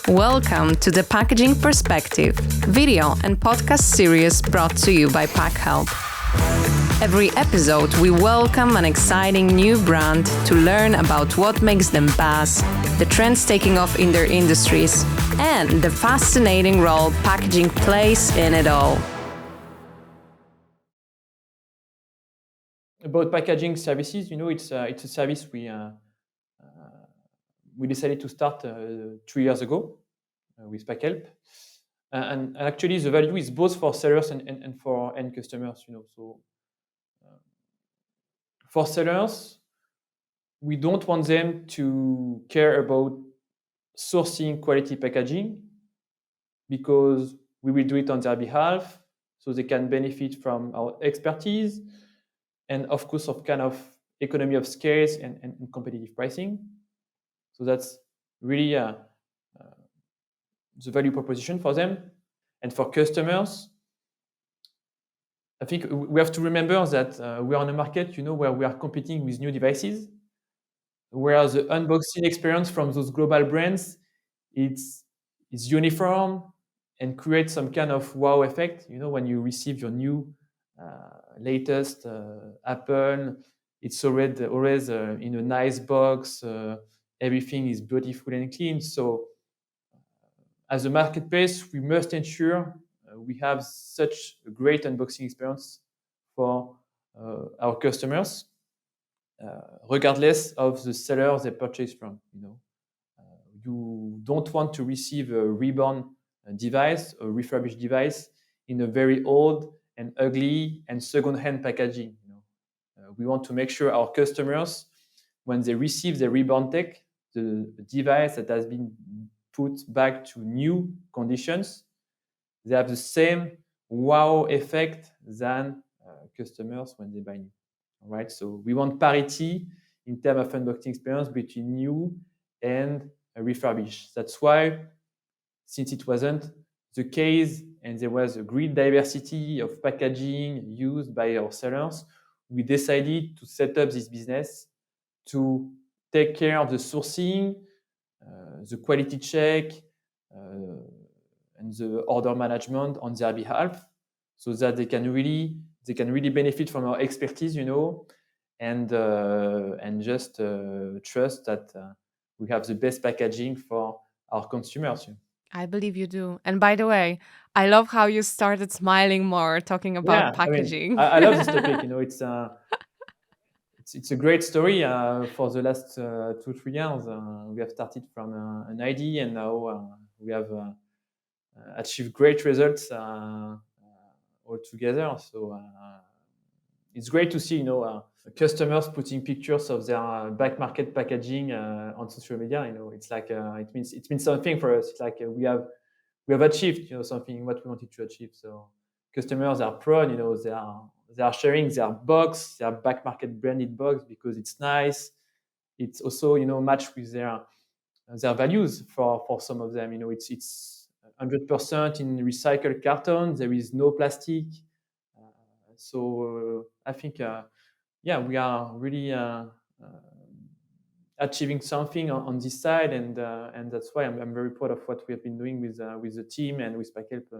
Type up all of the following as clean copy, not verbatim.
Welcome to the Packaging Perspective, video and podcast series brought to you by Packhelp. Every episode, we welcome an exciting new brand to learn about what makes them buzz, the trends taking off in their industries, and the fascinating role packaging plays in it all. About packaging services, it's a service we decided to start 3 years ago with Packhelp, and actually the value is both for sellers and for end customers. So for sellers, we don't want them to care about sourcing quality packaging because we will do it on their behalf, so they can benefit from our expertise and of course of kind of economy of scales and competitive pricing. So that's really the value proposition for them. And for customers, I think we have to remember that we are on a market, where we are competing with new devices, whereas the unboxing experience from those global brands, it's uniform and creates some kind of wow effect. When you receive your new latest Apple, it's always in a nice box. Everything is beautiful and clean. So as a marketplace, we must ensure we have such a great unboxing experience for our customers, regardless of the seller they purchase from. You don't want to receive a reborn device, a refurbished device, in a very old and ugly and second-hand packaging. We want to make sure our customers, when they receive the reborn tech, the device that has been put back to new conditions, they have the same wow effect than customers when they buy new. All right, so we want parity in terms of unboxing experience between new and refurbished. That's why, since it wasn't the case and there was a great diversity of packaging used by our sellers, we decided to set up this business to take care of the sourcing, the quality check, and the order management on their behalf, so that they can really benefit from our expertise, and just trust that we have the best packaging for our consumers. I believe you do. And by the way, I love how you started smiling more talking about Yeah, packaging. I love this topic. It's a great story. For the last 2-3 years, we have started from an idea, and now we have achieved great results all together. So it's great to see, customers putting pictures of their BackMarket packaging on social media. It's like it means something for us. It's like we have achieved, something what we wanted to achieve. So customers are proud. They are sharing their box, their BackMarket branded box, because it's nice. It's also matched with their values for some of them. It's 100% in recycled carton. There is no plastic. So I think we are really achieving something on this side, and that's why I'm very proud of what we have been doing with the team and with Packhelp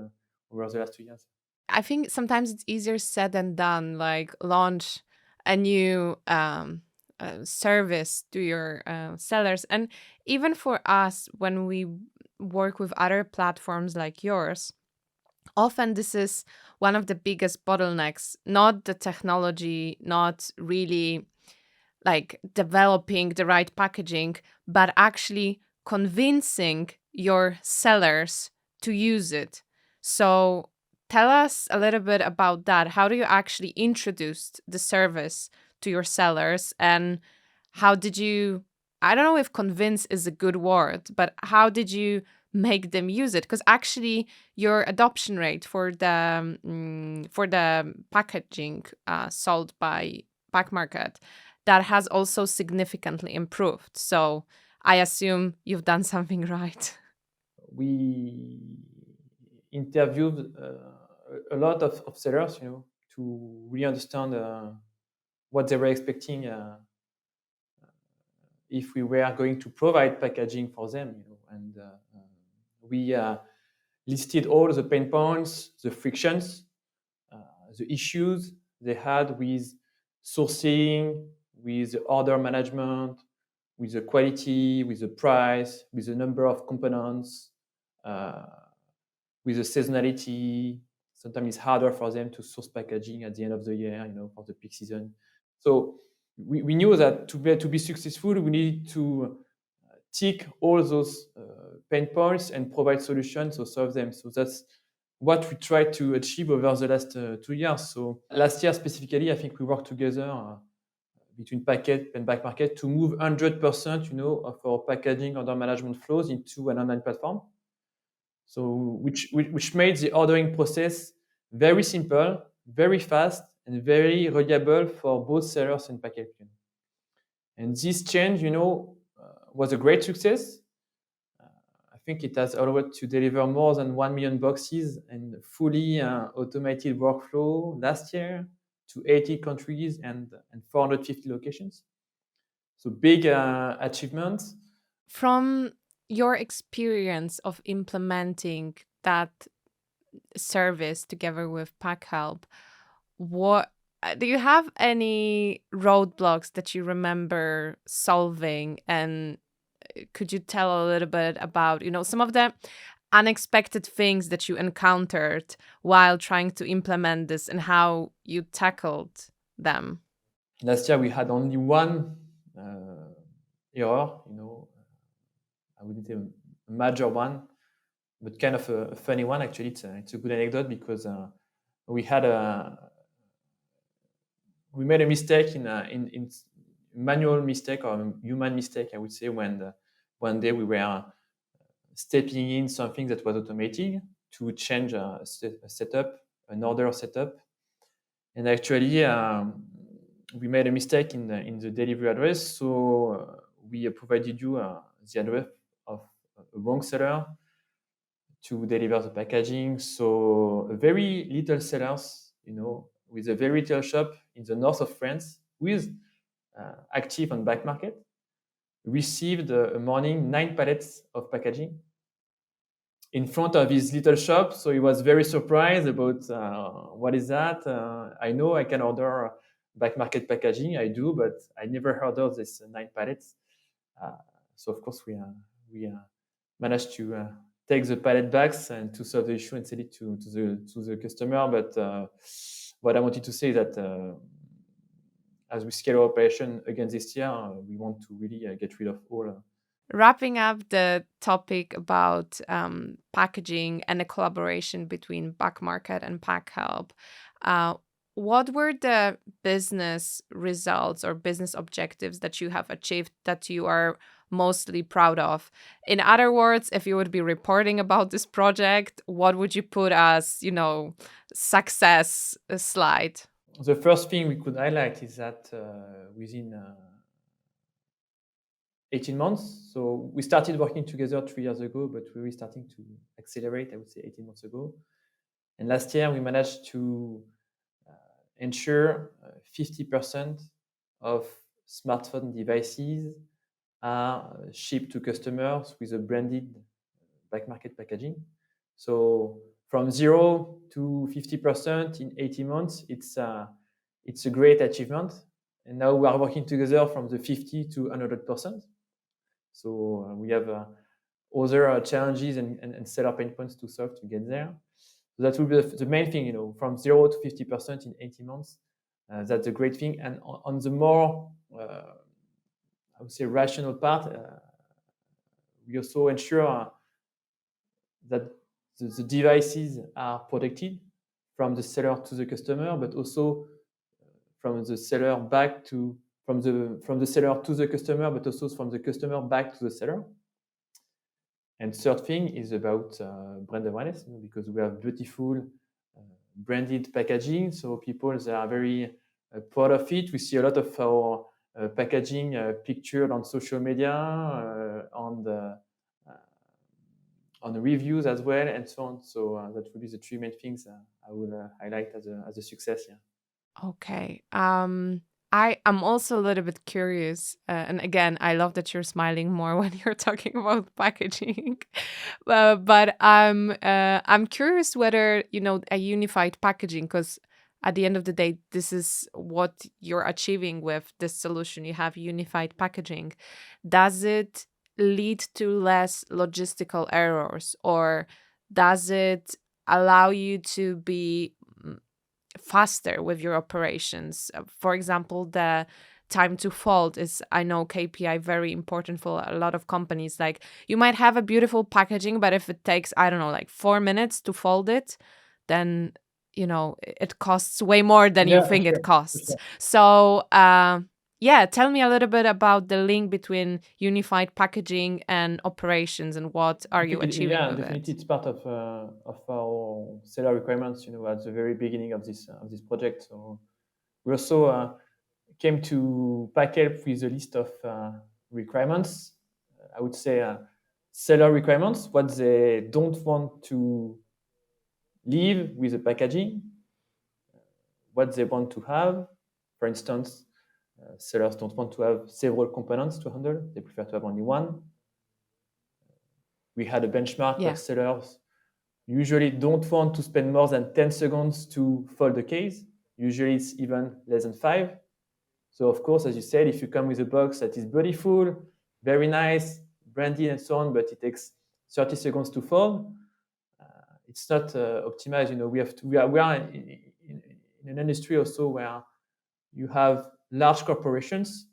over the last 2 years. I think sometimes it's easier said than done, like launch a new service to your sellers. And even for us, when we work with other platforms like yours, often this is one of the biggest bottlenecks, not the technology, not really like developing the right packaging, but actually convincing your sellers to use it. So tell us a little bit about that. How do you actually introduce the service to your sellers, and how did you, I don't know if convince is a good word, but how did you make them use it? Because actually your adoption rate for the packaging sold by BackMarket, that has also significantly improved. So I assume you've done something right. We interviewed a lot of sellers, to really understand what they were expecting if we were going to provide packaging for them, and We listed all the pain points, the frictions, uh, the issues they had with sourcing, with the order management, with the quality, with the price, with the number of components, uh, with the seasonality. Sometimes it's harder for them to source packaging at the end of the year, for the peak season. So we knew that to be successful, we needed to tick all those pain points and provide solutions to solve them. So that's what we tried to achieve over the last 2 years. So last year specifically, I think we worked together between Packhelp and BackMarket to move 100%, of our packaging order management flows into an online platform. So which made the ordering process very simple, very fast, and very reliable for both sellers and Packhelp. And this change, was a great success. I think it has allowed to deliver more than 1 million boxes and fully automated workflow last year to 80 countries and 450 locations. So big achievement. From your experience of implementing that service together with Packhelp, what do you have any roadblocks that you remember solving, and could you tell a little bit about, some of the unexpected things that you encountered while trying to implement this and how you tackled them? Last year we had only one error, I wouldn't say a major one, but kind of a funny one. Actually, it's a good anecdote because we had we made a mistake in manual mistake or human mistake, I would say, when one day we were stepping in something that was automated to change a setup, an order setup, and actually we made a mistake in the delivery address. So we provided you the address of a wrong seller to deliver the packaging. So very little sellers, with a very little shop in the north of France, who is active on BackMarket, received a morning 9 pallets of packaging in front of his little shop. So he was very surprised about what is that? I know I can order BackMarket packaging. I do, but I never heard of this 9 pallets. So of course we managed to take the pallet bags and to solve the issue and sell it to the customer. But what I wanted to say is that as we scale our operation again this year, we want to really get rid of all. Wrapping up the topic about packaging and the collaboration between BackMarket and Packhelp, uh, what were the business results or business objectives that you have achieved that you are mostly proud of? In other words, if you would be reporting about this project, what would you put as, success slide? The first thing we could highlight is that within 18 months, so we started working together 3 years ago, but we were starting to accelerate, I would say 18 months ago. And last year we managed to ensure 50% of smartphone devices are shipped to customers with a branded BackMarket packaging. So from 0 to 50% in 18 months, it's a great achievement. And now we are working together from the 50 to 100%. So we have other challenges and seller pain points to solve to get there. So that will be the main thing, from 0 to 50% in 18 months. That's a great thing. And on the more, I would say, rational part, we also ensure that the devices are protected from the seller to the customer, but also from the seller back to from the seller to the customer, but also from the customer back to the seller. And third thing is about brand awareness, because we have beautiful branded packaging, so people, they are very proud of it. We see a lot of our packaging pictured on social media, on the reviews as well, and so on. So that would be the three main things I would highlight as a success. Yeah. Okay. I am also a little bit curious, and again, I love that you're smiling more when you're talking about packaging. But I'm curious whether a unified packaging, because at the end of the day, this is what you're achieving with this solution. You have unified packaging. Does it lead to less logistical errors, or does it allow you to be faster with your operations? For example, the time to fold is, I know, KPI very important for a lot of companies. Like, you might have a beautiful packaging, but if it takes, I don't know, like 4 minutes to fold it, then it costs way more than you Yeah, for think it sure, for costs. sure. So yeah, tell me a little bit about the link between unified packaging and operations, and what are you achieving Yeah, with definitely, it? it's part of our seller requirements. At the very beginning of this project, so we also came to Packhelp with a list of requirements. I would say seller requirements, what they don't want to leave with the packaging, what they want to have. For instance, sellers don't want to have several components to handle; they prefer to have only one. We had a benchmark where Yeah. sellers usually don't want to spend more than 10 seconds to fold the case. Usually it's even less than 5. So of course, as you said, if you come with a box that is beautiful, very nice, branded and so on, but it takes 30 seconds to fold, it's not optimized. We are in an industry also where you have large corporations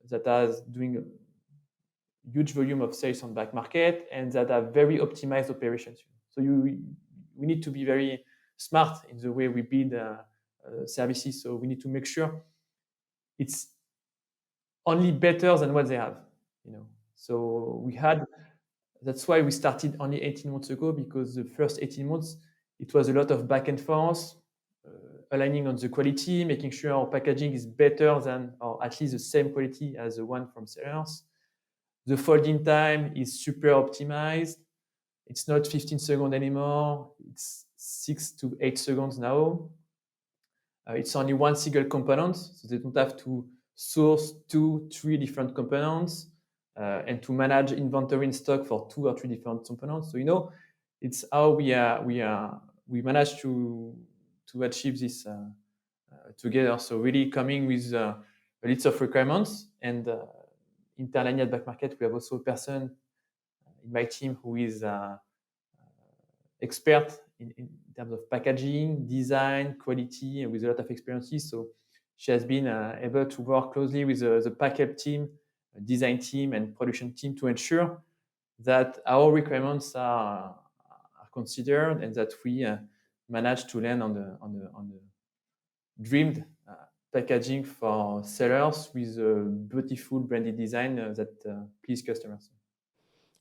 that are doing a huge volume of sales on BackMarket and that have very optimized operations. So we need to be very smart in the way we build services. So we need to make sure it's only better than what they have. You know, so we had. That's why we started only 18 months ago, because the first 18 months it was a lot of back and forth, aligning on the quality, making sure our packaging is better than, or at least the same quality as the one from sellers. The folding time is super optimized. It's not 15 seconds anymore. It's 6 to 8 seconds now. It's only one single component, so they don't have to source 2, 3 different components and to manage inventory in stock for 2 or 3 different components. So it's how we managed to achieve this together. So really coming with a list of requirements, and internally at BackMarket, we have also a person in my team who is expert in terms of packaging, design, quality, and with a lot of experiences. So she has been able to work closely with the Packhelp team, design team, and production team to ensure that our requirements are considered and that we manage to land on the dreamed packaging for sellers with a beautiful branded design that please customers.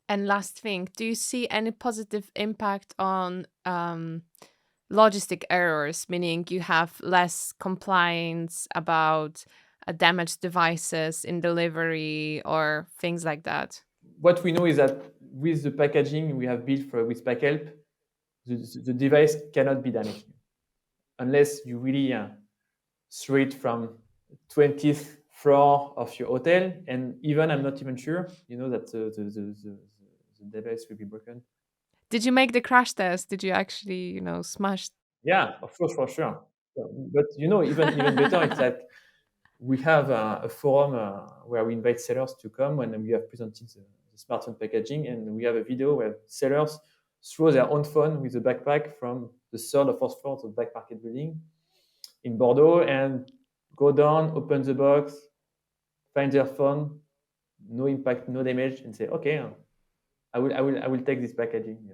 And last thing, do you see any positive impact on logistic errors, meaning you have less complaints about damaged devices in delivery or things like that? What we know is that with the packaging we have built with Packhelp, the device cannot be damaged unless you really throw it from 20th floor of your hotel. And even I'm not even sure, that the device will be broken. Did you make the crash test? Did you actually, smash? Yeah, of course, for sure. But even better, it's that we have a forum where we invite sellers to come when we have presented the smartphone packaging, and we have a video where sellers throw their own phone with a backpack from the third or fourth floor of the BackMarket building in Bordeaux, and go down, open the box, find their phone, no impact, no damage, and say, okay, I will take this packaging. Yeah.